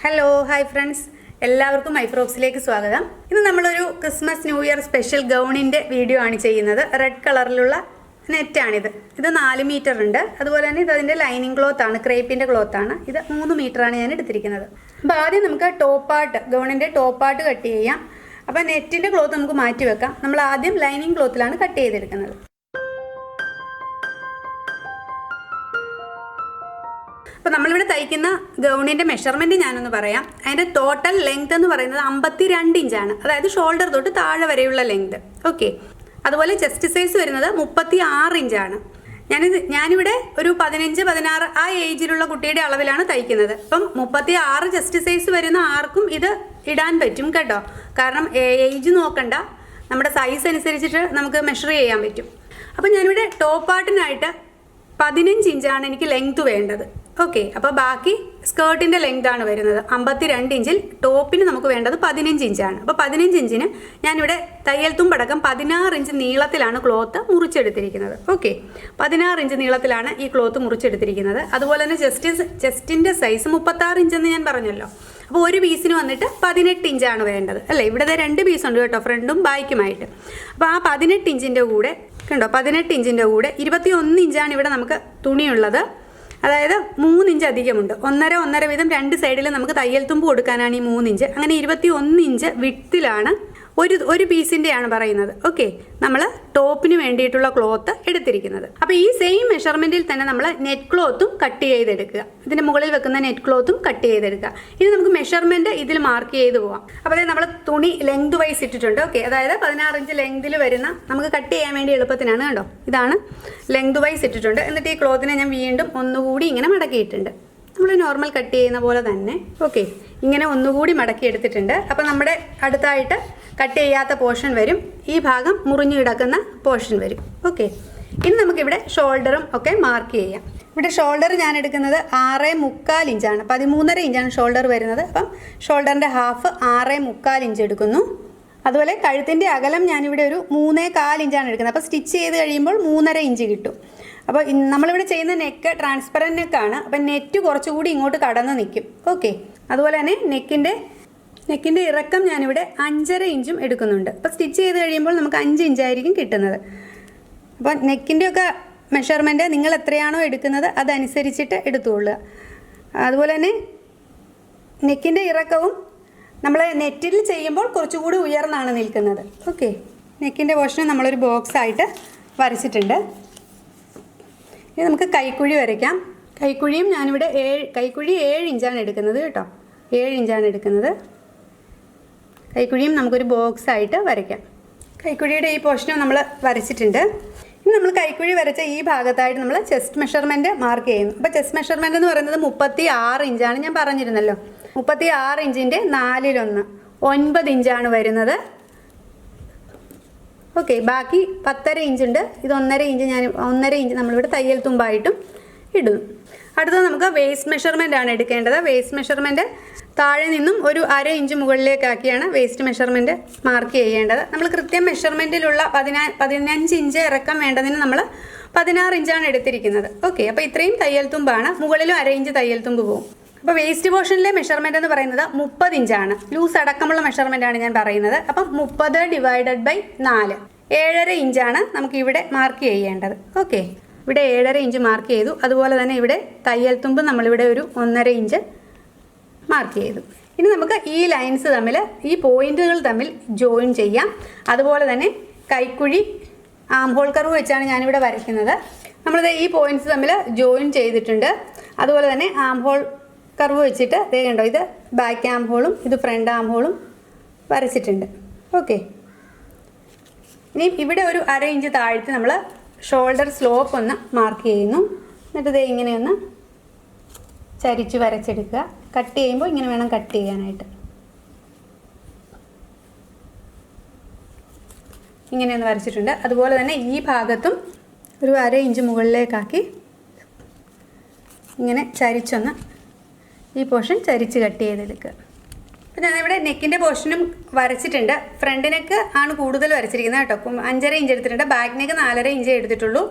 Hello hi friends, എല്ലാവർക്കും മൈഫ്രോക്സിലേക്ക് സ്വാഗതം. ഇന്ന് നമ്മളൊരു ക്രിസ്മസ് ന്യൂ ഇയർ സ്പെഷ്യൽ ഗൗണിൻ്റെ വീഡിയോ ആണ് ചെയ്യുന്നത്. റെഡ് കളറിലുള്ള നെറ്റാണിത്. ഇത് 4 മീറ്റർ ഉണ്ട്. അതുപോലെ തന്നെ ഇത് അതിൻ്റെ ലൈനിങ് ക്ലോത്ത് ആണ്, ക്രേപ്പിൻ്റെ ക്ലോത്ത് ആണ്. ഇത് 3 മീറ്ററാണ് ഞാൻ എടുത്തിരിക്കുന്നത്. അപ്പോൾ ആദ്യം നമുക്ക് ഗൗണിൻ്റെ ടോപ്പ് പാർട്ട് കട്ട് ചെയ്യാം. അപ്പോൾ നെറ്റിൻ്റെ ക്ലോത്ത് നമുക്ക് മാറ്റി വെക്കാം. നമ്മൾ ആദ്യം ലൈനിങ് ക്ലോത്തിലാണ് കട്ട് ചെയ്തെടുക്കുന്നത്. അപ്പോൾ നമ്മളിവിടെ തയ്ക്കുന്ന ഗൗണിൻ്റെ മെഷർമെൻറ്റ് ഞാനൊന്ന് പറയാം. അതിൻ്റെ ടോട്ടൽ ലെങ്ത് എന്ന് പറയുന്നത് 52 ഇഞ്ചാണ്. അതായത് ഷോൾഡർ തൊട്ട് താഴെ വരെയുള്ള ലെങ്ത്. ഓക്കെ. അതുപോലെ ചെസ്റ്റ് സൈസ് വരുന്നത് 36 ഇഞ്ചാണ്. ഞാനിവിടെ ഒരു 15-16 ആ ഏജിലുള്ള കുട്ടിയുടെ അളവിലാണ് തയ്ക്കുന്നത്. അപ്പം 36 ചെസ്റ്റ് സൈസ് വരുന്ന ആർക്കും ഇത് ഇടാൻ പറ്റും കേട്ടോ. കാരണം ഏജ് നോക്കണ്ട, നമ്മുടെ സൈസ് അനുസരിച്ചിട്ട് നമുക്ക് മെഷർ ചെയ്യാൻ പറ്റും. അപ്പം ഞാനിവിടെ ടോപ്പ് പാർട്ടിനായിട്ട് 15 ഇഞ്ചാണ് എനിക്ക് ലെങ്ത് വേണ്ടത്. ഓക്കെ. അപ്പോൾ ബാക്കി സ്കേർട്ടിൻ്റെ ലെങ്താണ് വരുന്നത് 52 ഇഞ്ചിൽ. ടോപ്പിന് നമുക്ക് വേണ്ടത് 15 ഇഞ്ചാണ്. അപ്പോൾ 15 ഇഞ്ചിന് ഞാനിവിടെ തയ്യൽ തുമ്പടക്കം 16 ഇഞ്ച് നീളത്തിലാണ് ക്ലോത്ത് മുറിച്ചെടുത്തിരിക്കുന്നത്. ഓക്കെ. 16 ഇഞ്ച് നീളത്തിലാണ് ഈ ക്ലോത്ത് മുറിച്ചെടുത്തിരിക്കുന്നത്. അതുപോലെ തന്നെ ചെസ്റ്റിൻ്റെ സൈസ് 36 ഇഞ്ചെന്ന് ഞാൻ പറഞ്ഞല്ലോ. അപ്പോൾ ഒരു പീസിന് വന്നിട്ട് 18 ഇഞ്ചാണ് വേണ്ടത് അല്ലേ. ഇവിടെ 2 പീസുണ്ട് കേട്ടോ, ഫ്രണ്ടും ബാക്കുമായിട്ട്. അപ്പോൾ ആ 18 ഇഞ്ചിൻ്റെ കൂടെ കണ്ടോ, 18 ഇഞ്ചിൻ്റെ കൂടെ 21 ഇഞ്ചാണ് ഇവിടെ നമുക്ക് തുണിയുള്ളത്. അതായത് 3 ഇഞ്ച് അധികമുണ്ട്. 1.5 വീതം 2 സൈഡിൽ നമുക്ക് തയ്യൽ തുമ്പ് കൊടുക്കാനാണ് ഈ 3 ഇഞ്ച്. അങ്ങനെ 21 ഇഞ്ച് വിഡ്ത്തിലാണ് ഒരു പീസിൻ്റെയാണ് പറയുന്നത്. ഓക്കെ. നമ്മൾ ടോപ്പിന് വേണ്ടിയിട്ടുള്ള ക്ലോത്ത് എടുത്തിരിക്കുന്നത്. അപ്പോൾ ഈ സെയിം മെഷർമെൻറ്റിൽ തന്നെ നമ്മൾ നെറ്റ് ക്ലോത്തും കട്ട് ചെയ്തെടുക്കുക. ഇതിൻ്റെ മുകളിൽ വെക്കുന്ന നെറ്റ് ക്ലോത്തും കട്ട് ചെയ്തെടുക്കുക. ഇനി നമുക്ക് മെഷർമെൻറ്റ് ഇതിൽ മാർക്ക് ചെയ്ത് പോവാം. അപ്പോൾ അതായത് നമ്മൾ തുണി ലെങ്ത് വൈസ് ഇട്ടിട്ടുണ്ട്. ഓക്കെ. അതായത് 16 ഇഞ്ച് ലെങ്തിൽ വരുന്ന നമുക്ക് കട്ട് ചെയ്യാൻ വേണ്ടി എളുപ്പത്തിനാണ്. കണ്ടോ, ഇതാണ് ലെങ്ത് വൈസ് ഇട്ടിട്ടുണ്ട്. എന്നിട്ട് ഈ ക്ലോത്തിനെ ഞാൻ വീണ്ടും ഒന്നുകൂടി ഇങ്ങനെ മടക്കിയിട്ടുണ്ട്. നമ്മൾ നോർമൽ കട്ട് ചെയ്യുന്ന പോലെ തന്നെ. ഓക്കെ. ഇങ്ങനെ ഒന്നുകൂടി മടക്കി എടുത്തിട്ടുണ്ട്. അപ്പോൾ നമ്മുടെ അടുത്തായിട്ട് കട്ട് ചെയ്യാത്ത പോർഷൻ വരും. ഈ ഭാഗം മുറിഞ്ഞു കിടക്കുന്ന പോർഷൻ വരും. ഓക്കെ. ഇനി നമുക്കിവിടെ ഷോൾഡറും ഒക്കെ മാർക്ക് ചെയ്യാം. ഇവിടെ ഷോൾഡർ ഞാൻ എടുക്കുന്നത് 6.25 ഇഞ്ചാണ്. 13.5 ഇഞ്ചാണ് ഷോൾഡർ വരുന്നത്. അപ്പം ഷോൾഡറിൻ്റെ ഹാഫ് 6.25 ഇഞ്ച് എടുക്കുന്നു. അതുപോലെ കഴുത്തിൻ്റെ അകലം ഞാനിവിടെ ഒരു 3.25 ഇഞ്ചാണ് എടുക്കുന്നത്. അപ്പോൾ സ്റ്റിച്ച് ചെയ്ത് കഴിയുമ്പോൾ 3.5 ഇഞ്ച് കിട്ടും. അപ്പോൾ നമ്മളിവിടെ ചെയ്യുന്ന നെക്ക് ട്രാൻസ്പെറൻറ്റ് നെക്കാണ്. അപ്പം നെറ്റ് കുറച്ചുകൂടി ഇങ്ങോട്ട് കടന്ന് നിൽക്കും. ഓക്കെ. അതുപോലെ തന്നെ നെക്കിൻ്റെ ഇറക്കം ഞാനിവിടെ 5.5 ഇഞ്ചും എടുക്കുന്നുണ്ട്. അപ്പോൾ സ്റ്റിച്ച് ചെയ്ത് കഴിയുമ്പോൾ നമുക്ക് 5 ഇഞ്ചായിരിക്കും കിട്ടുന്നത്. അപ്പോൾ നെക്കിൻ്റെയൊക്കെ മെഷർമെൻറ്റ് നിങ്ങൾ എത്രയാണോ എടുക്കുന്നത് അതനുസരിച്ചിട്ട് എടുത്തുകൊള്ളുക. അതുപോലെ തന്നെ നെക്കിൻ്റെ ഇറക്കവും നമ്മൾ നെറ്റിൽ ചെയ്യുമ്പോൾ കുറച്ചുകൂടി ഉയർന്നാണ് നിൽക്കുന്നത്. ഓക്കെ. നെക്കിൻ്റെ പോർഷൻ നമ്മളൊരു ബോക്സായിട്ട് വരച്ചിട്ടുണ്ട്. ഇനി നമുക്ക് കൈക്കുഴി വരയ്ക്കാം. കൈക്കുഴിയും ഞാനിവിടെ 7 ഇഞ്ചാണ് എടുക്കുന്നത് കേട്ടോ. 7 ഇഞ്ചാണ് എടുക്കുന്നത്. കൈക്കുഴിയും നമുക്കൊരു ബോക്സായിട്ട് വരയ്ക്കാം. കൈക്കുഴിയുടെ ഈ പോർഷനും നമ്മൾ വരച്ചിട്ടുണ്ട്. ഇനി നമ്മൾ കൈക്കുഴി വരച്ച ഈ ഭാഗത്തായിട്ട് നമ്മൾ ചെസ്റ്റ് മെഷർമെൻറ്റ് മാർക്ക് ചെയ്യുന്നു. അപ്പോൾ ചെസ്റ്റ് മെഷർമെൻറ്റ് എന്ന് പറയുന്നത് 36 ഇഞ്ചാണ് ഞാൻ പറഞ്ഞിരുന്നല്ലോ. 36 ഇഞ്ചിൻ്റെ 4/1 9 ഇഞ്ചാണ് വരുന്നത്. ഓക്കെ. ബാക്കി 10.5 ഇഞ്ചുണ്ട്. ഇത് 1.5 ഇഞ്ച് നമ്മളിവിടെ തയ്യൽ തുമ്പായിട്ടും ഇടുന്നു. അടുത്തത് നമുക്ക് വേസ്റ്റ് മെഷർമെൻ്റ് ആണ് എടുക്കേണ്ടത്. വേസ്റ്റ് മെഷർമെൻറ്റ് താഴെ നിന്നും ഒരു 1/2 ഇഞ്ച് മുകളിലേക്കാക്കിയാണ് വേസ്റ്റ് മെഷർമെൻറ്റ് മാർക്ക് ചെയ്യേണ്ടത്. നമ്മൾ കൃത്യം മെഷർമെൻറ്റിലുള്ള 15 ഇഞ്ച് ഇറക്കം വേണ്ടതിന് നമ്മൾ 16 ഇഞ്ചാണ് എടുത്തിരിക്കുന്നത്. ഓക്കെ. അപ്പോൾ ഇത്രയും തയ്യൽ തുമ്പാണ്. മുകളിലും 1/2 ഇഞ്ച് തയ്യൽ തുമ്പ് പോകും. അപ്പോൾ വേസ്റ്റ് പോർഷനിലെ മെഷർമെൻറ്റ് എന്ന് പറയുന്നത് 30 ഇഞ്ചാണ്. ലൂസ് അടക്കമുള്ള മെഷർമെൻറ്റാണ് ഞാൻ പറയുന്നത്. അപ്പം 30 ഡിവൈഡഡ് ബൈ 4 7.5 ഇഞ്ചാണ് നമുക്കിവിടെ മാർക്ക് ചെയ്യേണ്ടത്. ഓക്കെ. ഇവിടെ 7.5 ഇഞ്ച് മാർക്ക് ചെയ്തു. അതുപോലെ തന്നെ ഇവിടെ തയ്യൽ തുമ്പ് നമ്മളിവിടെ ഒരു 1.5 ഇഞ്ച് മാർക്ക് ചെയ്തു. ഇനി നമുക്ക് ഈ ലൈൻസ് തമ്മിൽ, ഈ പോയിന്റുകൾ തമ്മിൽ ജോയിൻ ചെയ്യാം. അതുപോലെ തന്നെ കൈക്കുഴി ആംഹോൾ കർവ് വെച്ചാണ് ഞാനിവിടെ വരയ്ക്കുന്നത്. നമ്മളിത് ഈ പോയിന്റ്സ് തമ്മിൽ ജോയിൻ ചെയ്തിട്ടുണ്ട്. അതുപോലെ തന്നെ ആംഹോൾ കർവ് വെച്ചിട്ട് കണ്ടോ, ഇത് ബാക്ക് ആം ഹോളും ഇത് ഫ്രണ്ട് ആം ഹോളും വരച്ചിട്ടുണ്ട്. ഓക്കെ. ഇനി ഇവിടെ ഒരു 1/2 ഇഞ്ച് താഴ്ത്തി നമ്മൾ ഷോൾഡർ സ്ലോപ്പ് ഒന്ന് മാർക്ക് ചെയ്യുന്നു. എന്നിട്ട് ഇങ്ങനെയൊന്ന് ചരിച്ച് വരച്ചെടുക്കുക. കട്ട് ചെയ്യുമ്പോൾ ഇങ്ങനെ വേണം കട്ട് ചെയ്യാനായിട്ട്. ഇങ്ങനെയൊന്ന് വരച്ചിട്ടുണ്ട്. അതുപോലെ തന്നെ ഈ ഭാഗത്തും ഒരു 1/2 ഇഞ്ച് മുകളിലേക്കാക്കി ഇങ്ങനെ ചരിച്ചൊന്ന് ഈ പോർഷൻ ചരിച്ച് കട്ട് ചെയ്തെടുക്കുക. അപ്പോൾ ഞാനിവിടെ നെക്കിൻ്റെ പോർഷനും വരച്ചിട്ടുണ്ട്. ഫ്രണ്ട് നെക്ക് ആണ് കൂടുതൽ വരച്ചിരിക്കുന്നത് കേട്ടോ. 5.5 ഇഞ്ച് എടുത്തിട്ടുണ്ട്. ബാക്ക് നെക്ക് 4.5 ഇഞ്ച് എടുത്തിട്ടുള്ളൂ.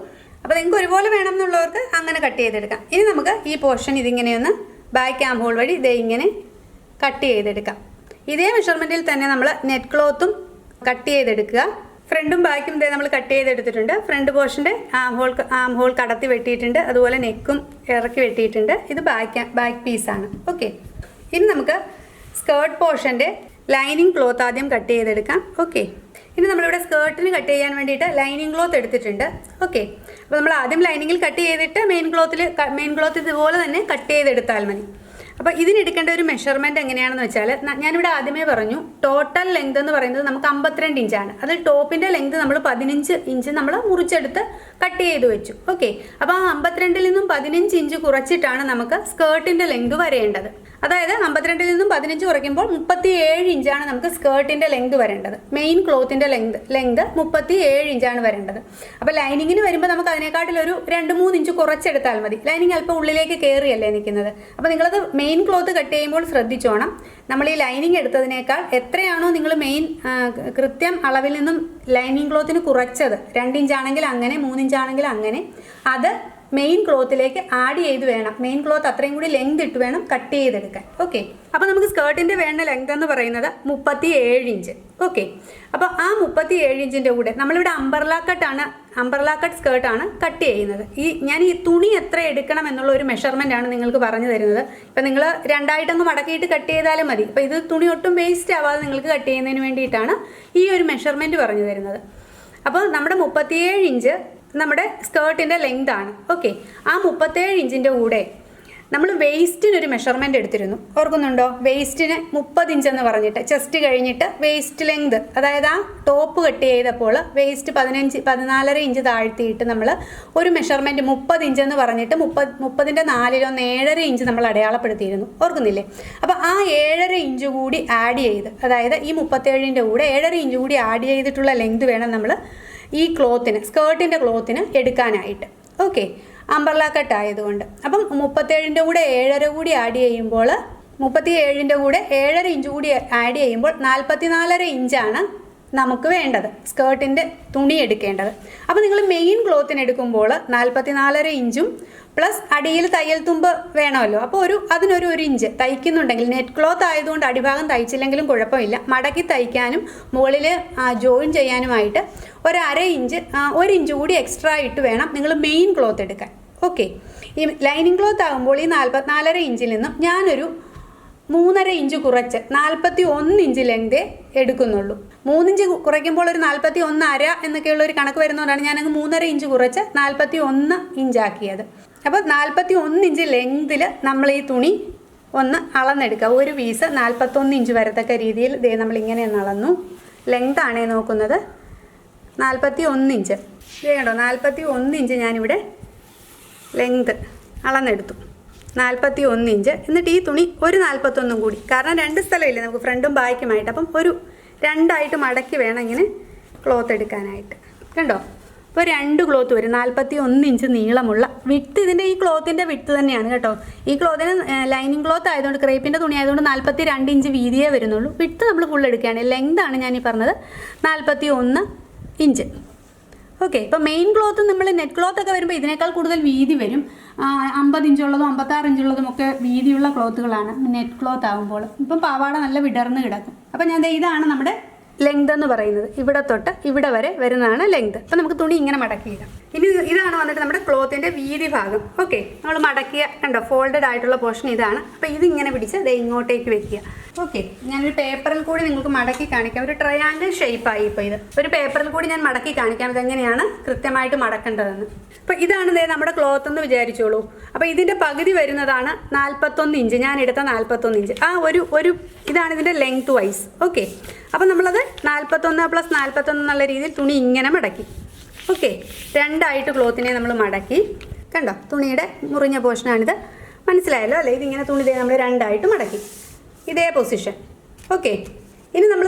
അപ്പോൾ നിങ്ങൾക്ക് ഒരുപോലെ വേണം എന്നുള്ളവർക്ക് അങ്ങനെ കട്ട് ചെയ്തെടുക്കാം. ഇനി നമുക്ക് ഈ പോർഷൻ ഇതിങ്ങനെയൊന്ന് ബാക്ക് ആം ഹോൾ വഴി ഇതേ ഇങ്ങനെ കട്ട് ചെയ്തെടുക്കാം. ഇതേ മെഷർമെൻറ്റിൽ തന്നെ നമ്മൾ നെറ്റ് ക്ലോത്തും കട്ട് ചെയ്തെടുക്കുക. ഫ്രണ്ടും ബാക്കും ഇതേ നമ്മൾ കട്ട് ചെയ്തെടുത്തിട്ടുണ്ട്. ഫ്രണ്ട് പോർഷൻ്റെ ആം ഹോൾ കടത്തി വെട്ടിയിട്ടുണ്ട്, അതുപോലെ നെക്കും ഇറക്കി വെട്ടിയിട്ടുണ്ട്. ഇത് ബാക്ക് പീസാണ്. ഓക്കെ, ഇനി നമുക്ക് സ്കേർട്ട് പോർഷൻ്റെ ലൈനിങ് ക്ലോത്ത് ആദ്യം കട്ട് ചെയ്തെടുക്കാം. ഓക്കെ, ഇനി നമ്മളിവിടെ സ്കേർട്ടിന് കട്ട് ചെയ്യാൻ വേണ്ടിയിട്ട് ലൈനിങ് ക്ലോത്ത് എടുത്തിട്ടുണ്ട്. ഓക്കെ, അപ്പോൾ നമ്മൾ ആദ്യം ലൈനിങ്ങിൽ കട്ട് ചെയ്തിട്ട് മെയിൻ ക്ലോത്ത് ഇതുപോലെ തന്നെ കട്ട് ചെയ്തെടുത്താൽ മതി. അപ്പോൾ ഇതിനെടുക്കേണ്ട ഒരു മെഷർമെൻറ്റ് എങ്ങനെയാണെന്ന് വെച്ചാൽ, ഞാനിവിടെ ആദ്യമേ പറഞ്ഞു ടോട്ടൽ ലെങ്ത് എന്ന് പറയുന്നത് നമുക്ക് 52 ഇഞ്ചാണ്. അതിൽ ടോപ്പിൻ്റെ ലെങ്ത് നമ്മൾ 15 ഇഞ്ച് നമ്മൾ മുറിച്ചെടുത്ത് കട്ട് ചെയ്ത് വെച്ചു. ഓക്കെ, അപ്പോൾ ആ 52-ൽ നിന്നും 15 ഇഞ്ച് കുറച്ചിട്ടാണ് നമുക്ക് സ്കേർട്ടിൻ്റെ ലെങ്ത് വരേണ്ടത്. അതായത് 52-ൽ നിന്നും 15 കുറയ്ക്കുമ്പോൾ 37 ഇഞ്ചാണ് നമുക്ക് സ്കേർട്ടിൻ്റെ ലെങ്ത് വരേണ്ടത്. മെയിൻ ക്ലോത്തിൻ്റെ ലെങ്ത് 37 ഇഞ്ചാണ് വരേണ്ടത്. അപ്പോൾ ലൈനിങ്ങിന് വരുമ്പോൾ നമുക്ക് അതിനേക്കാട്ടിലൊരു 2-3 ഇഞ്ച് കുറച്ചെടുത്താൽ മതി. ലൈനിങ് അല്പം ഉള്ളിലേക്ക് കയറിയല്ലേ നിൽക്കുന്നത്. അപ്പോൾ നിങ്ങളത് മെയിൻ ക്ലോത്ത് കട്ട് ചെയ്യുമ്പോൾ ശ്രദ്ധിച്ചോണം. നമ്മൾ ഈ ലൈനിങ് എടുത്തതിനേക്കാൾ എത്രയാണോ നിങ്ങൾ മെയിൻ കൃത്യം അളവിൽ നിന്നും ലൈനിങ് ക്ലോത്തിന് കുറച്ചത്, 2 ഇഞ്ചാണെങ്കിൽ അങ്ങനെ, 3 ഇഞ്ചാണെങ്കിൽ അങ്ങനെ, അത് മെയിൻ ക്ലോത്തിലേക്ക് ആഡ് ചെയ്ത് വേണം. മെയിൻ ക്ലോത്ത് അത്രയും കൂടി ലെങ്ത് ഇട്ട് വേണം കട്ട് ചെയ്തെടുക്കാൻ. ഓക്കെ, അപ്പോൾ നമുക്ക് സ്കേർട്ടിൻ്റെ വേണ്ട ലെങ്ത് എന്ന് പറയുന്നത് 37 ഇഞ്ച്. ഓക്കെ, അപ്പോൾ ആ 37 ഇഞ്ചിൻ്റെ കൂടെ നമ്മളിവിടെ അംബർല കട്ട് സ്കേർട്ടാണ് കട്ട് ചെയ്യുന്നത്. ഞാൻ ഈ തുണി എത്ര എടുക്കണം എന്നുള്ള ഒരു മെഷർമെൻ്റ് ആണ് നിങ്ങൾക്ക് പറഞ്ഞു തരുന്നത്. ഇപ്പം നിങ്ങൾ രണ്ടായിട്ടൊന്ന് മടക്കിയിട്ട് കട്ട് ചെയ്താലും മതി. അപ്പോൾ ഇത് തുണി ഒട്ടും വേസ്റ്റ് ആവാതെ നിങ്ങൾക്ക് കട്ട് ചെയ്യുന്നതിന് വേണ്ടിയിട്ടാണ് ഈ ഒരു മെഷർമെൻറ്റ് പറഞ്ഞു തരുന്നത്. അപ്പോൾ നമ്മുടെ 37 ഇഞ്ച് നമ്മുടെ സ്കേർട്ടിൻ്റെ ലെങ്ത് ആണ്. ഓക്കെ, ആ 37 ഇഞ്ചിൻ്റെ കൂടെ നമ്മൾ വെയ്സ്റ്റിനൊരു മെഷർമെൻ്റ് എടുത്തിരുന്നു, ഓർക്കുന്നുണ്ടോ? വെയ്സ്റ്റിന് 30 ഇഞ്ച് എന്ന് പറഞ്ഞിട്ട് ചെസ്റ്റ് കഴിഞ്ഞിട്ട് വെയ്സ്റ്റ് ലെങ്ത്, അതായത് ആ ടോപ്പ് കട്ട് ചെയ്തപ്പോൾ വെയ്സ്റ്റ് 14.5 ഇഞ്ച് താഴ്ത്തിയിട്ട് നമ്മൾ ഒരു മെഷർമെൻറ്റ് 30 ഇഞ്ച് എന്ന് പറഞ്ഞിട്ട് 30-ൻ്റെ 4-1 7.5 ഇഞ്ച് നമ്മൾ അടയാളപ്പെടുത്തിയിരുന്നു, ഓർക്കുന്നില്ലേ? അപ്പോൾ ആ 7.5 ഇഞ്ച് കൂടി ആഡ് ചെയ്ത്, അതായത് ഈ 37-ൻ്റെ കൂടെ 7.5 ഇഞ്ച് കൂടി ആഡ് ചെയ്തിട്ടുള്ള ലെങ്ത് വേണം നമ്മൾ ഈ സ്കേർട്ടിൻ്റെ ക്ലോത്തിന് എടുക്കാനായിട്ട്. ഓക്കെ, അംബർല കട്ട് ആയതുകൊണ്ട്. അപ്പം 37-ൻ്റെ കൂടെ 7.5 കൂടി ആഡ് ചെയ്യുമ്പോൾ 37-ൻ്റെ കൂടെ 7.5 ഇഞ്ച് കൂടി ആഡ് ചെയ്യുമ്പോൾ 44.5 ഇഞ്ചാണ് നമുക്ക് വേണ്ടത് സ്കേർട്ടിൻ്റെ തുണി എടുക്കേണ്ടത്. അപ്പോൾ നിങ്ങൾ മെയിൻ ക്ലോത്തിന് എടുക്കുമ്പോൾ 44.5 ഇഞ്ചും പ്ലസ് അടിയിൽ തയ്യൽ തുമ്പ് വേണമല്ലോ. അപ്പോൾ അതിനൊരു 1 ഇഞ്ച് തയ്ക്കുന്നുണ്ടെങ്കിൽ, നെറ്റ് ക്ലോത്ത് ആയതുകൊണ്ട് അടിഭാഗം തയ്ച്ചില്ലെങ്കിലും കുഴപ്പമില്ല, മടക്കി തയ്ക്കാനും മുകളിൽ ജോയിൻ ചെയ്യാനുമായിട്ട് 1/2 ഇഞ്ച് 1 ഇഞ്ച് കൂടി എക്സ്ട്രാ ഇട്ട് വേണം നിങ്ങൾ മെയിൻ ക്ലോത്ത് എടുക്കാൻ. ഓക്കെ, ഈ ലൈനിങ് ക്ലോത്ത് ആകുമ്പോൾ ഈ 44.5 ഇഞ്ചിൽ നിന്നും ഞാനൊരു 3.5 ഇഞ്ച് കുറച്ച് 41 ഇഞ്ച് ലെങ്തേ എടുക്കുന്നുള്ളൂ. 3 ഇഞ്ച് കുറയ്ക്കുമ്പോൾ ഒരു 41.5 എന്നൊക്കെയുള്ള ഒരു കണക്ക് വരുന്നതുകൊണ്ടാണ് ഞാനങ്ങ് 3.5 ഇഞ്ച് കുറച്ച് 41 ഇഞ്ചാക്കിയത്. അപ്പോൾ 41 ഇഞ്ച് ലെങ്തിൽ നമ്മൾ ഈ തുണി ഒന്ന് അളന്നെടുക്കുക. ഒരു പീസ് 41 ഇഞ്ച് വരത്തക്ക രീതിയിൽ നമ്മളിങ്ങനെ അളന്നു. ലെങ്ത് ആണേ നോക്കുന്നത് 41 ഇഞ്ച്. കേട്ടോ, 41 ഇഞ്ച് ഞാനിവിടെ ലെങ്ത് അളന്നെടുത്തു, 41 ഇഞ്ച്. എന്നിട്ട് ഈ തുണി ഒരു 41 കൂടി, കാരണം 2 സ്ഥലമില്ലേ നമുക്ക് ഫ്രണ്ടും ബാക്കുമായിട്ട്, അപ്പം ഒരു 2 ആയിട്ട് മടക്കി വേണം ഇങ്ങനെ ക്ലോത്ത് എടുക്കാനായിട്ട്. കണ്ടോ, ഇപ്പോൾ 2 ക്ലോത്ത് വരും. 41 ഇഞ്ച് നീളമുള്ള വിട്ട്, ഇതിൻ്റെ ഈ ക്ലോത്തിൻ്റെ വിട്ട് തന്നെയാണ് കേട്ടോ. ഈ ക്ലോത്തിന് ലൈനിങ് ക്ലോത്ത് ആയതുകൊണ്ട്, ക്രേപ്പിൻ്റെ തുണി ആയതുകൊണ്ട് 42 ഇഞ്ച് വീതിയേ വരുന്നുള്ളൂ. വിട്ട് നമ്മൾ ഫുൾ എടുക്കുകയാണ്. ലെങ്താണ് ഞാൻ ഈ പറഞ്ഞത് 41 ഇഞ്ച്. ഓക്കെ, ഇപ്പോൾ മെയിൻ ക്ലോത്ത് നമ്മൾ നെറ്റ് ക്ലോത്തൊക്കെ വരുമ്പോൾ ഇതിനേക്കാൾ കൂടുതൽ വീതി വരും. 50 ഇഞ്ചുള്ളതും 56 ഇഞ്ചുള്ളതും ഒക്കെ വീതിയുള്ള ക്ലോത്തുകളാണ് നെറ്റ് ക്ലോത്ത് ആകുമ്പോൾ. ഇപ്പം പാവാട നല്ല വിടർന്ന് കിടക്കും. അപ്പം ഇതാണ് നമ്മുടെ ലെങ്ത് എന്ന് പറയുന്നത്. ഇവിടെ തൊട്ട് ഇവിടെ വരെ വരുന്നതാണ് ലെങ്ത്. അപ്പം നമുക്ക് തുണി ഇങ്ങനെ മടക്കിയിടാം. ഇനി ഇതാണ് വന്നിട്ട് നമ്മുടെ ക്ലോത്തിൻ്റെ വീതി ഭാഗം. ഓക്കെ, നമ്മൾ മടക്കിയ കണ്ടോ ഫോൾഡഡ് ആയിട്ടുള്ള പോർഷൻ ഇതാണ്. അപ്പോൾ ഇതിങ്ങനെ പിടിച്ച് ഇങ്ങോട്ടേക്ക് വെക്കുക. ഓക്കെ, ഞാനൊരു പേപ്പറിൽ കൂടി നിങ്ങൾക്ക് മടക്കി കാണിക്കാം. ഒരു ട്രയാങ്കിൾ ഷേപ്പായി. ഇപ്പോൾ ഇത് ഒരു പേപ്പറിൽ കൂടി ഞാൻ മടക്കി കാണിക്കാം ഇതെങ്ങനെയാണ് കൃത്യമായിട്ട് മടക്കേണ്ടതെന്ന്. അപ്പോൾ ഇതാണ് നമ്മുടെ ക്ലോത്ത് എന്ന് വിചാരിച്ചോളൂ. അപ്പോൾ ഇതിൻ്റെ പകുതി വരുന്നതാണ് 41 ഇഞ്ച്. ഞാൻ എടുത്ത 41 ഇഞ്ച്. ആ ഒരു ഇതാണ് ഇതിൻ്റെ ലെങ്ത് വൈസ്. ഓക്കെ, അപ്പോൾ നമ്മളത് 41 + 41 എന്നുള്ള രീതിയിൽ തുണി ഇങ്ങനെ മടക്കി. ഓക്കെ, 2 ആയിട്ട് ക്ലോത്തിനെ നമ്മൾ മടക്കി. കണ്ടോ, തുണിയുടെ മുറിഞ്ഞ പോർഷനാണിത്. മനസ്സിലായല്ലോ അല്ലേ? ഇതിങ്ങനെ തുണി നമ്മൾ 2 ആയിട്ട് മടക്കി, ഇതേ പൊസിഷൻ. ഓക്കെ, ഇനി നമ്മൾ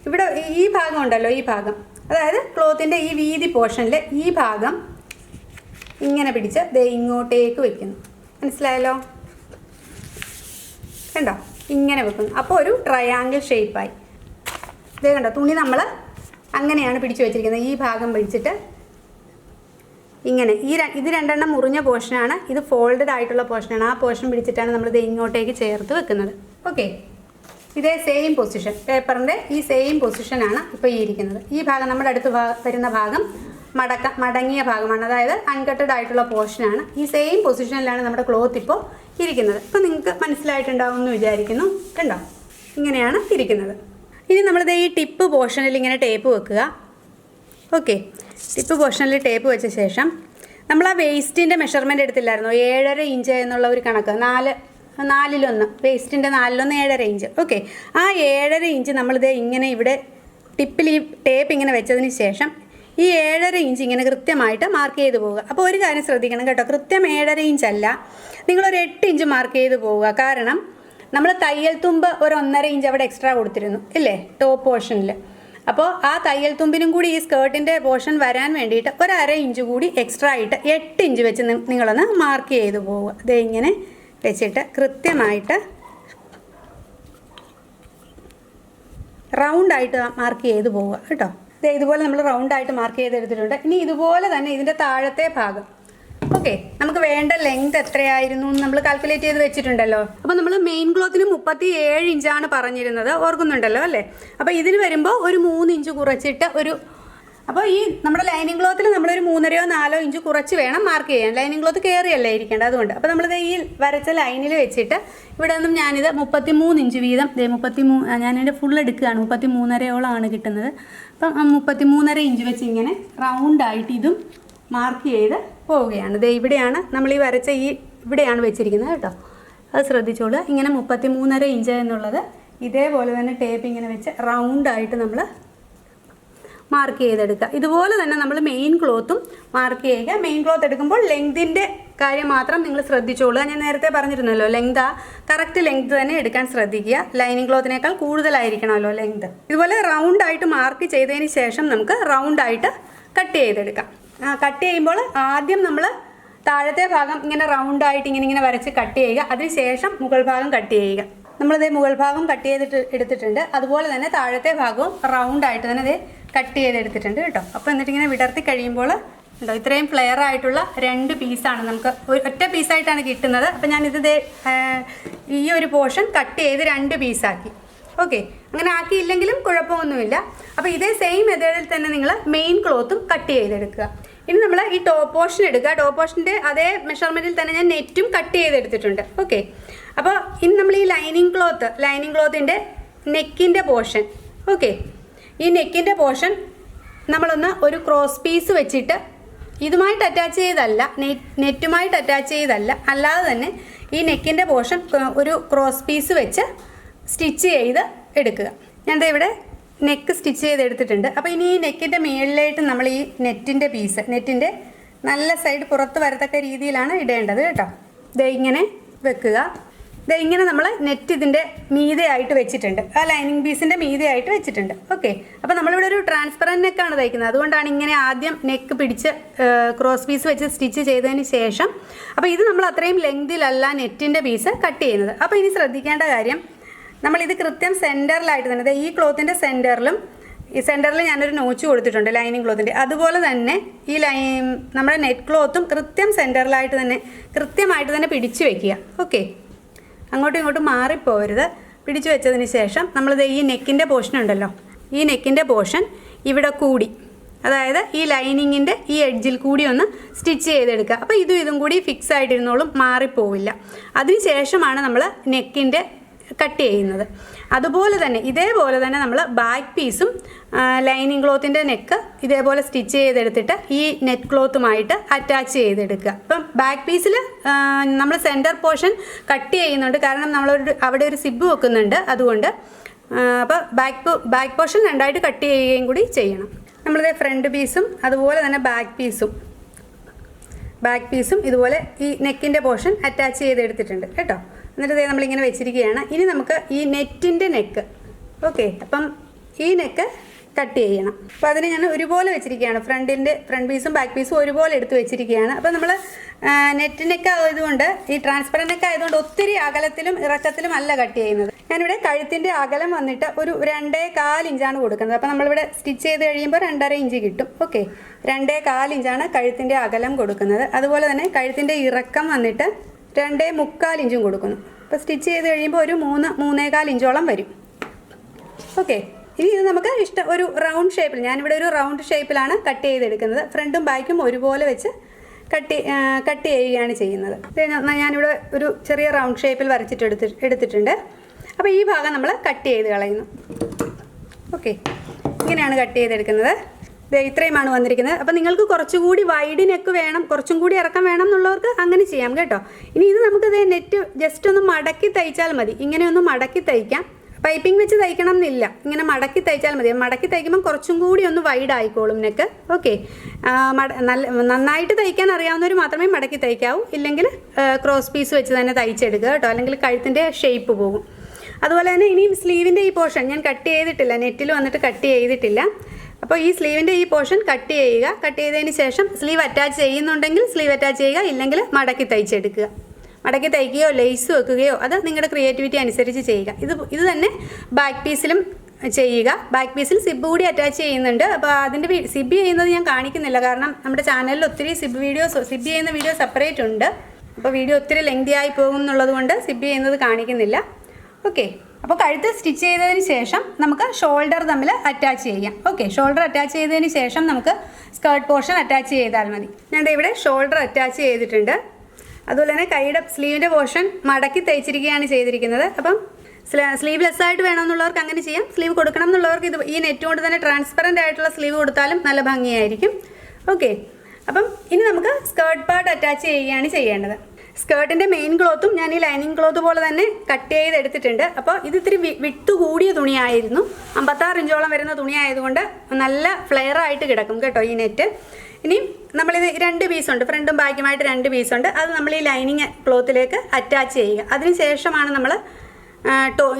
ഇവിടെ ഈ ഭാഗം ഉണ്ടല്ലോ, ഈ ഭാഗം, അതായത് ക്ലോത്തിൻ്റെ ഈ വീതി പോർഷനിൽ ഈ ഭാഗം ഇങ്ങനെ പിടിച്ച് ഇങ്ങോട്ടേക്ക് വെക്കുന്നു. മനസ്സിലായല്ലോ? കണ്ടോ, ഇങ്ങനെ വെക്കുന്നു. അപ്പോൾ ഒരു ട്രയാങ്കിൾ ഷേപ്പായി. കണ്ടോ, തുണി നമ്മൾ അങ്ങനെയാണ് പിടിച്ചു വെച്ചിരിക്കുന്നത്. ഈ ഭാഗം പിടിച്ചിട്ട് ഇങ്ങനെ ഇത് രണ്ടെണ്ണം മുറിഞ്ഞ പോർഷനാണ്, ഇത് ഫോൾഡഡ് ആയിട്ടുള്ള പോർഷനാണ്. ആ പോർഷൻ പിടിച്ചിട്ടാണ് നമ്മളിത് ഇങ്ങോട്ടേക്ക് ചേർത്ത് വെക്കുന്നത്. ഓക്കെ, ഇതേ സെയിം പൊസിഷൻ, പേപ്പറിൻ്റെ ഈ സെയിം പൊസിഷനാണ് ഇപ്പോൾ ഈ ഇരിക്കുന്നത്. ഈ ഭാഗം നമ്മുടെ അടുത്ത് വരുന്ന ഭാഗം മടങ്ങിയ ഭാഗമാണ്, അതായത് അൺകട്ടഡ് ആയിട്ടുള്ള പോർഷനാണ്. ഈ സെയിം പൊസിഷനിലാണ് നമ്മുടെ ക്ലോത്ത് ഇപ്പോൾ ഇരിക്കുന്നത്. ഇപ്പോൾ നിങ്ങൾക്ക് മനസ്സിലായിട്ടുണ്ടാവും എന്ന് വിചാരിക്കുന്നു. കണ്ടോ, ഇങ്ങനെയാണ് ഇരിക്കുന്നത്. ഇനി നമ്മളിത് ഈ ടിപ്പ് പോർഷനിൽ ഇങ്ങനെ ടേപ്പ് വെക്കുക. ഓക്കെ, ടിപ്പ് പോർഷനിൽ ടേപ്പ് വെച്ച ശേഷം നമ്മൾ ആ വേസ്റ്റിൻ്റെ മെഷർമെൻറ്റ് എടുത്തില്ലായിരുന്നോ, 7.5 ഇഞ്ച് എന്നുള്ള ഒരു കണക്ക്, 4/4 വേസ്റ്റിൻ്റെ 4/1 7.5 ഇഞ്ച്. ഓക്കെ, ആ 7.5 ഇഞ്ച് നമ്മളിത് ഇങ്ങനെ ഇവിടെ ടിപ്പിൽ ഈ ടേപ്പ് ഇങ്ങനെ വെച്ചതിന് ശേഷം ഈ 7.5 ഇഞ്ച് ഇങ്ങനെ കൃത്യമായിട്ട് മാർക്ക് ചെയ്ത് പോവുക. അപ്പോൾ ഒരു കാര്യം ശ്രദ്ധിക്കണം കേട്ടോ, കൃത്യം 7.5 ഇഞ്ച് അല്ല, നിങ്ങളൊരു 8 ഇഞ്ച് മാർക്ക് ചെയ്ത് പോവുക. കാരണം നമ്മൾ തയ്യൽ തുമ്പ് ഒരു 1.5 ഇഞ്ച് അവിടെ എക്സ്ട്രാ കൊടുത്തിരുന്നു ഇല്ലേ ടോപ്പ് പോർഷനിൽ. അപ്പോൾ ആ തയ്യൽ തുമ്പിനും കൂടി ഈ സ്കേർട്ടിൻ്റെ പോർഷൻ വരാൻ വേണ്ടിയിട്ട് ഒരു 1/2 ഇഞ്ച് കൂടി എക്സ്ട്രാ ആയിട്ട് 8 ഇഞ്ച് വെച്ച് നിങ്ങളൊന്ന് മാർക്ക് ചെയ്ത് പോവുക. ഇത് ഇങ്ങനെ വെച്ചിട്ട് കൃത്യമായിട്ട് റൗണ്ടായിട്ട് മാർക്ക് ചെയ്ത് പോവുക കേട്ടോ. ഇതുപോലെ നമ്മൾ റൗണ്ടായിട്ട് മാർക്ക് ചെയ്തെടുത്തിട്ടുണ്ട്. ഇനി ഇതുപോലെ തന്നെ ഇതിൻ്റെ താഴത്തെ ഭാഗം, ഓക്കെ, നമുക്ക് വേണ്ട ലെങ്ത് എത്രയായിരുന്നു നമ്മൾ കാൽക്കുലേറ്റ് ചെയ്ത് വെച്ചിട്ടുണ്ടല്ലോ. അപ്പോൾ നമ്മൾ മെയിൻ ക്ലോത്തിന് 37 ഇഞ്ചാണ് പറഞ്ഞിരുന്നത്, ഓർക്കുന്നുണ്ടല്ലോ അല്ലേ. അപ്പോൾ ഇതിന് വരുമ്പോൾ ഒരു 3 ഇഞ്ച് കുറച്ചിട്ട് അപ്പോൾ ഈ നമ്മുടെ ലൈനിങ് ക്ലോത്തിൽ നമ്മളൊരു 3.5 4 ഇഞ്ച് കുറച്ച് വേണം മാർക്ക് ചെയ്യാൻ. ലൈനിങ് ക്ലോത്ത് കയറിയല്ലേ ഇരിക്കേണ്ടത്, അതുകൊണ്ട്. അപ്പോൾ നമ്മളിത് ഈ വരച്ച ലൈനിൽ വെച്ചിട്ട് ഇവിടെ നിന്നും ഞാനിത് 33 ഇഞ്ച് വീതം 33, ഞാനിതിൻ്റെ ഫുൾ എടുക്കുകയാണ്, 33.5 കിട്ടുന്നത്. അപ്പം 33.5 ഇഞ്ച് വെച്ച് ഇങ്ങനെ റൗണ്ടായിട്ട് ഇതും മാർക്ക് ചെയ്ത് പോവുകയാണ്. ദേ ഇവിടെയാണ് നമ്മൾ ഈ വരച്ച ഇവിടെയാണ് വെച്ചിരിക്കുന്നത് കേട്ടോ, അത് ശ്രദ്ധിച്ചോളൂ. ഇങ്ങനെ 33.5 ഇഞ്ച് എന്നുള്ളത് ഇതേപോലെ തന്നെ ടേപ്പ് ഇങ്ങനെ വെച്ച് റൗണ്ടായിട്ട് നമ്മൾ മാർക്ക് ചെയ്തെടുക്കുക. ഇതുപോലെ തന്നെ നമ്മൾ മെയിൻ ക്ലോത്തും മാർക്ക് ചെയ്യുക. മെയിൻ ക്ലോത്ത് എടുക്കുമ്പോൾ ലെങ്തിൻ്റെ കാര്യം മാത്രം നിങ്ങൾ ശ്രദ്ധിച്ചോളുക. ഞാൻ നേരത്തെ പറഞ്ഞിരുന്നല്ലോ, കറക്റ്റ് ലെങ്ത് തന്നെ എടുക്കാൻ ശ്രദ്ധിക്കുക. ലൈനിങ് ക്ലോത്തിനേക്കാൾ കൂടുതലായിരിക്കണമല്ലോ ലെങ്ത്. ഇതുപോലെ റൗണ്ടായിട്ട് മാർക്ക് ചെയ്തതിന് ശേഷം നമുക്ക് റൗണ്ടായിട്ട് കട്ട് ചെയ്തെടുക്കാം. കട്ട് ചെയ്യുമ്പോൾ ആദ്യം നമ്മൾ താഴത്തെ ഭാഗം ഇങ്ങനെ റൗണ്ടായിട്ട് ഇങ്ങനെ വരച്ച് കട്ട് ചെയ്യുക. അതിനുശേഷം മുകൾ ഭാഗം കട്ട് ചെയ്യുക. നമ്മളിത് മുകൾ ഭാഗം കട്ട് ചെയ്തിട്ട് എടുത്തിട്ടുണ്ട്. അതുപോലെ തന്നെ താഴത്തെ ഭാഗവും റൗണ്ടായിട്ട് തന്നെ ഇത് കട്ട് ചെയ്തെടുത്തിട്ടുണ്ട് കേട്ടോ. അപ്പോൾ എന്നിട്ട് ഇങ്ങനെ വിടർത്തി കഴിയുമ്പോൾ ഉണ്ടോ, ഇത്രയും ഫ്ലെയർ ആയിട്ടുള്ള 2 പീസാണ് നമുക്ക് ഒറ്റ പീസായിട്ടാണ് കിട്ടുന്നത്. അപ്പോൾ ഞാനിത് ഈ ഒരു പോർഷൻ കട്ട് ചെയ്ത് 2 പീസാക്കി. ഓക്കെ, അങ്ങനെ ആക്കിയില്ലെങ്കിലും കുഴപ്പമൊന്നുമില്ല. അപ്പോൾ ഇതേ സെയിം മെത്തേഡിൽ തന്നെ നിങ്ങൾ മെയിൻ ക്ലോത്തും കട്ട് ചെയ്തെടുക്കുക. ഇനി നമ്മൾ ഈ ടോപ്പ് പോർഷൻ എടുക്കുക. ടോപ്പ് പോർഷൻ്റെ അതേ മെഷർമെൻറ്റിൽ തന്നെ ഞാൻ നെറ്റും കട്ട് ചെയ്തെടുത്തിട്ടുണ്ട്. ഓക്കെ, അപ്പോൾ ഇനി നമ്മൾ ഈ ലൈനിങ് ക്ലോത്തിൻ്റെ നെക്കിൻ്റെ പോർഷൻ, ഓക്കെ, ഈ നെക്കിൻ്റെ പോർഷൻ നമ്മളൊന്ന് ഒരു ക്രോസ് പീസ് വെച്ചിട്ട് ഇതുമായിട്ട് അറ്റാച്ച് ചെയ്തല്ല, നെറ്റുമായിട്ട് അറ്റാച്ച് ചെയ്തല്ല, അല്ലാതെ തന്നെ ഈ നെക്കിൻ്റെ പോർഷൻ ഒരു ക്രോസ് പീസ് വെച്ച് സ്റ്റിച്ച് ചെയ്ത് എടുക്കുക. ഞാനിത് ഇവിടെ നെക്ക് സ്റ്റിച്ച് ചെയ്തെടുത്തിട്ടുണ്ട്. അപ്പോൾ ഇനി ഈ നെക്കിൻ്റെ മുകളിലായിട്ട് നമ്മൾ ഈ നെറ്റിൻ്റെ നല്ല സൈഡ് പുറത്ത് വരത്തക്ക രീതിയിലാണ് ഇടേണ്ടത് കേട്ടോ. ഇത് ഇങ്ങനെ വെക്കുക. ഇത് ഇങ്ങനെ നമ്മൾ നെറ്റ് ഇതിൻ്റെ മീതെയായിട്ട് വെച്ചിട്ടുണ്ട്, ആ ലൈനിങ് പീസിൻ്റെ മീതെയായിട്ട് വെച്ചിട്ടുണ്ട്. ഓക്കെ, അപ്പോൾ നമ്മളിവിടെ ഒരു ട്രാൻസ്പെറൻറ്റ് നെക്കാണ് തയ്ക്കുന്നത്, അതുകൊണ്ടാണ് ഇങ്ങനെ ആദ്യം നെക്ക് പിടിച്ച് ക്രോസ് പീസ് വെച്ച് സ്റ്റിച്ച് ചെയ്തതിന് ശേഷം. അപ്പോൾ ഇത് നമ്മൾ അത്രയും ലെങ്തിലല്ല നെറ്റിൻ്റെ പീസ് കട്ട് ചെയ്യുന്നത്. അപ്പോൾ ഇനി ശ്രദ്ധിക്കേണ്ട കാര്യം, നമ്മളിത് കൃത്യം സെൻറ്ററിലായിട്ട് തന്നെ ഈ ക്ലോത്തിൻ്റെ സെൻറ്ററിൽ ഞാനൊരു നോച്ച് കൊടുത്തിട്ടുണ്ട് ലൈനിങ് ക്ലോത്തിൻ്റെ. അതുപോലെ തന്നെ ഈ നമ്മുടെ നെറ്റ് ക്ലോത്തും കൃത്യം സെൻറ്ററിലായിട്ട് തന്നെ കൃത്യമായിട്ട് തന്നെ പിടിച്ചു വയ്ക്കുക. ഓക്കെ, അങ്ങോട്ടും ഇങ്ങോട്ടും മാറിപ്പോരുത്. പിടിച്ചു വെച്ചതിന് ശേഷം നമ്മളിത് ഈ നെക്കിൻ്റെ പോർഷൻ ഉണ്ടല്ലോ, ഈ നെക്കിൻ്റെ പോർഷൻ ഇവിടെ കൂടി, അതായത് ഈ ലൈനിങ്ങിൻ്റെ ഈ എഡ്ജിൽ കൂടി ഒന്ന് സ്റ്റിച്ച് ചെയ്തെടുക്കുക. അപ്പോൾ ഇതും കൂടി ഫിക്സ് ആയിട്ടിരുന്നോളും, മാറിപ്പോവില്ല. അതിന് ശേഷമാണ് നമ്മൾ നെക്കിൻ്റെ കട്ട് ചെയ്യുന്നത്. അതുപോലെ തന്നെ ഇതേപോലെ തന്നെ നമ്മൾ ബാക്ക് പീസും ലൈനിങ് ക്ലോത്തിൻ്റെ നെക്ക് ഇതേപോലെ സ്റ്റിച്ച് ചെയ്തെടുത്തിട്ട് ഈ നെറ്റ് ക്ലോത്തുമായിട്ട് അറ്റാച്ച് ചെയ്തെടുക്കുക. അപ്പം ബാക്ക് പീസിൽ നമ്മൾ സെൻറ്റർ പോർഷൻ കട്ട് ചെയ്യുന്നുണ്ട്, കാരണം അവിടെ ഒരു സിബ് വെക്കുന്നുണ്ട്, അതുകൊണ്ട്. അപ്പോൾ ബാക്ക് പോർഷൻ രണ്ടായിട്ട് കട്ട് ചെയ്യുകയും കൂടി ചെയ്യണം. നമ്മളിത് ഫ്രണ്ട് പീസും അതുപോലെ തന്നെ ബാക്ക് പീസും ഇതുപോലെ ഈ നെക്കിൻ്റെ പോർഷൻ അറ്റാച്ച് ചെയ്തെടുത്തിട്ടുണ്ട് കേട്ടോ. എന്നിട്ട് നമ്മളിങ്ങനെ വെച്ചിരിക്കുകയാണ്. ഇനി നമുക്ക് ഈ നെറ്റിൻ്റെ നെക്ക്, ഓക്കെ, അപ്പം ഈ നെക്ക് കട്ട് ചെയ്യണം. അപ്പോൾ അതിന് ഞാൻ ഒരുപോലെ വെച്ചിരിക്കുകയാണ്, ഫ്രണ്ട് പീസും ബാക്ക് പീസും ഒരുപോലെ എടുത്ത് വെച്ചിരിക്കുകയാണ്. അപ്പോൾ നമ്മൾ നെറ്റ് നെക്ക് ആയതുകൊണ്ട് ഈ ട്രാൻസ്പെറൻറ്റ് നെക്ക് ആയതുകൊണ്ട് ഒത്തിരി അകലത്തിലും ഇറക്കത്തിലും അല്ല കട്ട് ചെയ്യുന്നത്. ഞാനിവിടെ കഴുത്തിൻ്റെ അകലം വന്നിട്ട് ഒരു 2.25 ഇഞ്ചാണ് കൊടുക്കുന്നത്. അപ്പോൾ നമ്മളിവിടെ സ്റ്റിച്ച് ചെയ്ത് കഴിയുമ്പോൾ 2.5 ഇഞ്ച് കിട്ടും. ഓക്കെ, 2.25 ഇഞ്ചാണ് കഴുത്തിൻ്റെ അകലം കൊടുക്കുന്നത്. അതുപോലെ തന്നെ കഴുത്തിൻ്റെ ഇറക്കം വന്നിട്ട് 2.25 ഇഞ്ചും കൊടുക്കുന്നു. അപ്പോൾ സ്റ്റിച്ച് ചെയ്ത് കഴിയുമ്പോൾ ഒരു 3-3.25 ഇഞ്ചോളം വരും. ഓക്കെ, ഇനി ഇത് നമുക്ക് ഒരു റൗണ്ട് ഷേപ്പിൽ, ഞാനിവിടെ ഒരു റൗണ്ട് ഷേപ്പിലാണ് കട്ട് ചെയ്തെടുക്കുന്നത്. ഫ്രണ്ടും ബാക്കും ഒരുപോലെ വെച്ച് കട്ട് ചെയ്യുകയാണ് ചെയ്യുന്നത്. ഞാനിവിടെ ഒരു ചെറിയ റൗണ്ട് ഷേപ്പിൽ വരച്ചിട്ട് എടുത്തിട്ടുണ്ട്. അപ്പോൾ ഈ ഭാഗം നമ്മൾ കട്ട് ചെയ്ത് കളയുന്നു. ഓക്കെ, ഇങ്ങനെയാണ് കട്ട് ചെയ്തെടുക്കുന്നത്. ഇത്രയുമാണ് വന്നിരിക്കുന്നത്. അപ്പോൾ നിങ്ങൾക്ക് കുറച്ചുകൂടി വൈഡ് നെക്ക് വേണം, കുറച്ചും കൂടി ഇറക്കം വേണം എന്നുള്ളവർക്ക് അങ്ങനെ ചെയ്യാം കേട്ടോ. ഇനി ഇത് നമുക്കിത് നെറ്റ് ജസ്റ്റ് ഒന്ന് മടക്കി തയ്ച്ചാൽ മതി. ഇങ്ങനെ ഒന്ന് മടക്കി തയ്ക്കാം. പൈപ്പിംഗ് വെച്ച് തയ്ക്കണം എന്നില്ല, ഇങ്ങനെ മടക്കി തയ്ച്ചാൽ മതി. മടക്കി തയ്ക്കുമ്പോൾ കുറച്ചും കൂടി ഒന്ന് വൈഡ് ആയിക്കോളും നെക്ക്. ഓക്കെ, നന്നായിട്ട് തയ്ക്കാൻ അറിയാവുന്നവർ മാത്രമേ മടക്കി തയ്ക്കാവൂ. ഇല്ലെങ്കിൽ ക്രോസ് പീസ് വെച്ച് തന്നെ തയ്ച്ചെടുക്കുക കേട്ടോ, അല്ലെങ്കിൽ കഴുത്തിൻ്റെ ഷേപ്പ് പോകും. അതുപോലെ തന്നെ ഇനിയും സ്ലീവിൻ്റെ ഈ പോർഷൻ ഞാൻ കട്ട് ചെയ്തിട്ടില്ല, നെറ്റിൽ വന്നിട്ട് കട്ട് ചെയ്തിട്ടില്ല. അപ്പോൾ ഈ സ്ലീവിൻ്റെ ഈ പോർഷൻ കട്ട് ചെയ്യുക. കട്ട് ചെയ്തതിന് ശേഷം സ്ലീവ് അറ്റാച്ച് ചെയ്യുന്നുണ്ടെങ്കിൽ സ്ലീവ് അറ്റാച്ച് ചെയ്യുക, ഇല്ലെങ്കിൽ മടക്കി തയ്ച്ചെടുക്കുക. മടക്കി തയ്ക്കുകയോ ലേസ് വെക്കുകയോ അത് നിങ്ങളുടെ ക്രിയേറ്റിവിറ്റി അനുസരിച്ച് ചെയ്യുക. ഇത് തന്നെ ബാക്ക് പീസിലും ചെയ്യുക. ബാക്ക് പീസിൽ സിബ് കൂടി അറ്റാച്ച് ചെയ്യുന്നുണ്ട്. അപ്പോൾ അതിൻ്റെ സിബ് ചെയ്യുന്നത് ഞാൻ കാണിക്കുന്നില്ല, കാരണം നമ്മുടെ ചാനലിൽ ഒത്തിരി സിബ് ചെയ്യുന്ന വീഡിയോ സെപ്പറേറ്റ് ഉണ്ട്. അപ്പോൾ വീഡിയോ ഒത്തിരി ലെങ്തി ആയി പോകും എന്നുള്ളത് കൊണ്ട് സിബ് ചെയ്യുന്നത് കാണിക്കുന്നില്ല. ഓക്കെ, അപ്പോൾ കഴുത്ത് സ്റ്റിച്ച് ചെയ്തതിന് ശേഷം നമുക്ക് ഷോൾഡർ തമ്മിൽ അറ്റാച്ച് ചെയ്യാം. ഓക്കെ, ഷോൾഡർ അറ്റാച്ച് ചെയ്തതിന് ശേഷം നമുക്ക് സ്കേർട്ട് പോർഷൻ അറ്റാച്ച് ചെയ്താൽ മതി. ഞാൻ ഇവിടെ ഷോൾഡർ അറ്റാച്ച് ചെയ്തിട്ടുണ്ട്. അതുപോലെ തന്നെ കൈയുടെ സ്ലീവിൻ്റെ പോർഷൻ മടക്കി തയ്ച്ചിരിക്കുകയാണ് ചെയ്തിരിക്കുന്നത്. അപ്പം സ്ലീവ്ലെസ് ആയിട്ട് വേണമെന്നുള്ളവർക്ക് അങ്ങനെ ചെയ്യാം. സ്ലീവ് കൊടുക്കണം എന്നുള്ളവർക്ക് ഈ നെറ്റ് കൊണ്ട് തന്നെ ട്രാൻസ്പെറൻ്റ് ആയിട്ടുള്ള സ്ലീവ് കൊടുത്താലും നല്ല ഭംഗിയായിരിക്കും. ഓക്കെ, അപ്പം ഇനി നമുക്ക് സ്കേർട്ട് പാർട്ട് അറ്റാച്ച് ചെയ്യുകയാണ് ചെയ്യേണ്ടത്. സ്കേർട്ടിൻ്റെ മെയിൻ ക്ലോത്തും ഞാൻ ഈ ലൈനിങ് ക്ലോത്ത് പോലെ തന്നെ കട്ട് ചെയ്തെടുത്തിട്ടുണ്ട്. അപ്പോൾ ഇത് ഇത്തിരി വിട്ട് കൂടിയ തുണിയായിരുന്നു, 56 ഇഞ്ചോളം വരുന്ന തുണിയായതുകൊണ്ട് നല്ല ഫ്ലെയർ ആയിട്ട് കിടക്കും കേട്ടോ ഈ നെറ്റ്. ഇനി നമ്മളിത് 2 പീസുണ്ട്, ഫ്രണ്ടും ബാക്കുമായിട്ട് 2 പീസുണ്ട്. അത് നമ്മൾ ഈ ലൈനിങ് ക്ലോത്തിലേക്ക് അറ്റാച്ച് ചെയ്യുക. അതിന് ശേഷമാണ് നമ്മൾ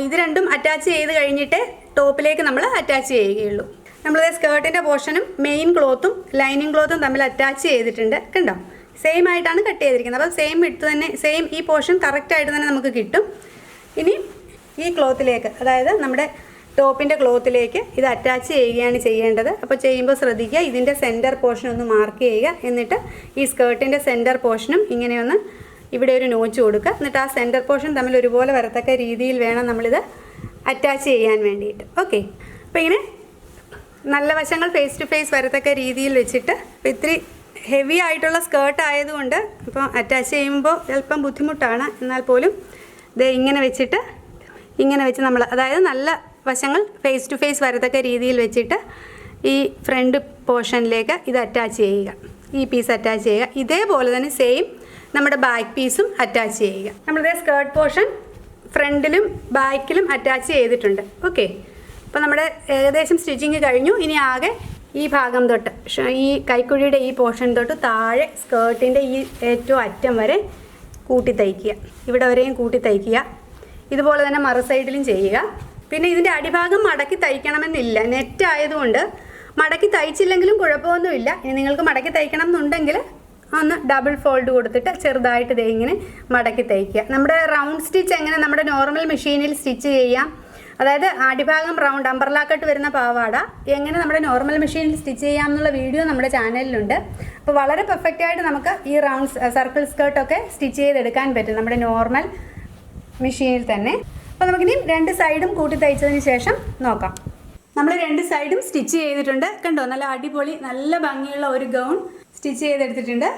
ഇത് രണ്ടും അറ്റാച്ച് ചെയ്ത് കഴിഞ്ഞിട്ട് ടോപ്പിലേക്ക് നമ്മൾ അറ്റാച്ച് ചെയ്യുകയുള്ളൂ. നമ്മളിത് സ്കേർട്ടിൻ്റെ പോർഷനും മെയിൻ ക്ലോത്തും ലൈനിങ് ക്ലോത്തും തമ്മിൽ അറ്റാച്ച് ചെയ്തിട്ടുണ്ട്. കണ്ടോ, സെയിം ആയിട്ടാണ് കട്ട് ചെയ്തിരിക്കുന്നത്. അപ്പോൾ സെയിം വിട്ട് തന്നെ സെയിം ഈ പോർഷൻ കറക്റ്റായിട്ട് തന്നെ നമുക്ക് കിട്ടും. ഇനി ഈ ക്ലോത്തിലേക്ക്, അതായത് നമ്മുടെ ടോപ്പിൻ്റെ ക്ലോത്തിലേക്ക് ഇത് അറ്റാച്ച് ചെയ്യുകയാണ് ചെയ്യേണ്ടത്. അപ്പോൾ ചെയ്യുമ്പോൾ ശ്രദ്ധിക്കുക, ഇതിൻ്റെ സെൻറ്റർ പോർഷൻ ഒന്ന് മാർക്ക് ചെയ്യുക. എന്നിട്ട് ഈ സ്കേർട്ടിൻ്റെ സെൻറ്റർ പോർഷനും ഇങ്ങനെയൊന്ന് ഇവിടെ ഒരു നോച്ച് കൊടുക്കുക. എന്നിട്ട് ആ സെൻറ്റർ പോർഷൻ തമ്മിൽ ഒരുപോലെ വരത്തക്ക രീതിയിൽ വേണം നമ്മളിത് അറ്റാച്ച് ചെയ്യാൻ വേണ്ടിയിട്ട്. ഓക്കെ, അപ്പോൾ ഇങ്ങനെ നല്ല വശങ്ങൾ ഫേസ് ടു ഫേസ് വരത്തക്ക രീതിയിൽ വെച്ചിട്ട്, ഇപ്പോൾ ഇത്തിരി ഹെവി ആയിട്ടുള്ള സ്കേർട്ട് ആയതുകൊണ്ട് ഇപ്പോൾ അറ്റാച്ച് ചെയ്യുമ്പോൾ അല്പം ബുദ്ധിമുട്ടാണ്. എന്നാൽ പോലും ഇത് ഇങ്ങനെ വെച്ച് നമ്മൾ, അതായത് നല്ല വശങ്ങൾ ഫേസ് ടു ഫേസ് വരത്തക്ക രീതിയിൽ വെച്ചിട്ട് ഈ ഫ്രണ്ട് പോർഷനിലേക്ക് ഇത് അറ്റാച്ച് ചെയ്യുക. ഈ പീസ് അറ്റാച്ച് ചെയ്യുക. ഇതേപോലെ തന്നെ സെയിം നമ്മുടെ ബാക്ക് പീസും അറ്റാച്ച് ചെയ്യുക. നമ്മളിതേ സ്കേർട്ട് പോർഷൻ ഫ്രണ്ടിലും ബാക്കിലും അറ്റാച്ച് ചെയ്തിട്ടുണ്ട്. ഓക്കെ, അപ്പോൾ നമ്മുടെ ഏകദേശം സ്റ്റിച്ചിങ് കഴിഞ്ഞു. ഇനി ആകെ ഈ ഭാഗം തൊട്ട് ഈ കൈക്കുഴിയുടെ ഈ പോർഷൻ തൊട്ട് താഴെ സ്കേർട്ടിൻ്റെ ഈ ഏറ്റവും അറ്റം വരെ കൂട്ടി തയ്ക്കുക. ഇവിടെ വരെയും കൂട്ടി തയ്ക്കുക. ഇതുപോലെ തന്നെ മറു സൈഡിലും ചെയ്യുക. പിന്നെ ഇതിൻ്റെ അടിഭാഗം മടക്കി തയ്ക്കണമെന്നില്ല, നെറ്റ് ആയതുകൊണ്ട് മടക്കി തയ്ച്ചില്ലെങ്കിലും കുഴപ്പമൊന്നുമില്ല. ഇനി നിങ്ങൾക്ക് മടക്കി തയ്ക്കണം എന്നുണ്ടെങ്കിൽ ഒന്ന് ഡബിൾ ഫോൾഡ് കൊടുത്തിട്ട് ചെറുതായിട്ട് ദേ ഇങ്ങനെ മടക്കി തയ്ക്കുക. നമ്മുടെ റൗണ്ട് സ്റ്റിച്ച് എങ്ങനെ നമ്മുടെ നോർമൽ മെഷീനിൽ സ്റ്റിച്ച് ചെയ്യാം, അതായത് അടിഭാഗം റൗണ്ട് അംബ്രല കട്ട് വരുന്ന പാവാട എങ്ങനെ നമ്മുടെ നോർമൽ മെഷീനിൽ സ്റ്റിച്ച് ചെയ്യാം എന്നുള്ള വീഡിയോ നമ്മുടെ ചാനലിലുണ്ട്. അപ്പോൾ വളരെ പെർഫെക്റ്റ് ആയിട്ട് നമുക്ക് ഈ റൗണ്ട് സർക്കിൾ സ്കേർട്ടൊക്കെ സ്റ്റിച്ച് ചെയ്തെടുക്കാൻ പറ്റും നമ്മുടെ നോർമൽ മെഷീനിൽ തന്നെ. അപ്പോൾ നമുക്കിനി 2 സൈഡും കൂട്ടി തയ്ച്ചതിന് ശേഷം നോക്കാം. നമ്മൾ 2 സൈഡും സ്റ്റിച്ച് ചെയ്തിട്ടുണ്ട്. കണ്ടോ, നല്ല അടിപൊളി നല്ല ഭംഗിയുള്ള ഒരു ഗൗൺ സ്റ്റിച്ച് ചെയ്തെടുത്തിട്ടുണ്ട്.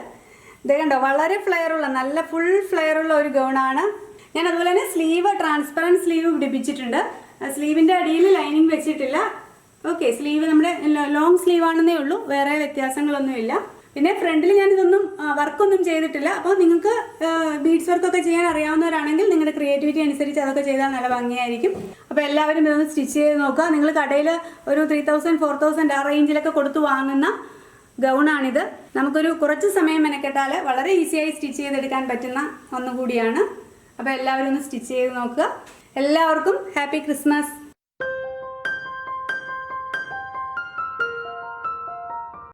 ഇത് കണ്ടോ, വളരെ ഫ്ലെയറുള്ള നല്ല ഫുൾ ഫ്ലെയറുള്ള ഒരു ഗൗണാണ്. ഞാൻ അതുപോലെ തന്നെ സ്ലീവ് ട്രാൻസ്പെറൻറ്റ് സ്ലീവ് പിടിപ്പിച്ചിട്ടുണ്ട്. സ്ലീവിൻ്റെ അടിയിൽ ലൈനിങ് വെച്ചിട്ടില്ല. ഓക്കെ, സ്ലീവ് നമ്മുടെ ലോങ് സ്ലീവ് ആണെന്നേ ഉള്ളൂ, വേറെ വ്യത്യാസങ്ങളൊന്നുമില്ല. പിന്നെ ഫ്രണ്ടിൽ ഞാനിതൊന്നും വർക്കൊന്നും ചെയ്തിട്ടില്ല. അപ്പോൾ നിങ്ങൾക്ക് ബീഡ്സ് വർക്കൊക്കെ ചെയ്യാൻ അറിയാവുന്നവരാണെങ്കിൽ നിങ്ങളുടെ ക്രിയേറ്റിവിറ്റി അനുസരിച്ച് അതൊക്കെ ചെയ്താൽ നല്ല ഭംഗിയായിരിക്കും. അപ്പോൾ എല്ലാവരും ഇതൊന്ന് സ്റ്റിച്ച് ചെയ്ത് നോക്കുക. നിങ്ങൾ കടയിൽ ഒരു 3000 4000 ആ റേഞ്ചിലൊക്കെ കൊടുത്ത് വാങ്ങുന്ന ഗൗണാണിത്. നമുക്കൊരു കുറച്ച് സമയം മെനക്കെട്ടാൽ വളരെ ഈസിയായി സ്റ്റിച്ച് ചെയ്തെടുക്കാൻ പറ്റുന്ന ഒന്നുകൂടിയാണ്. അപ്പോൾ എല്ലാവരും ഒന്ന് സ്റ്റിച്ച് ചെയ്ത് നോക്കുക. എല്ലാവർക്കും ഹാപ്പി ക്രിസ്മസ്.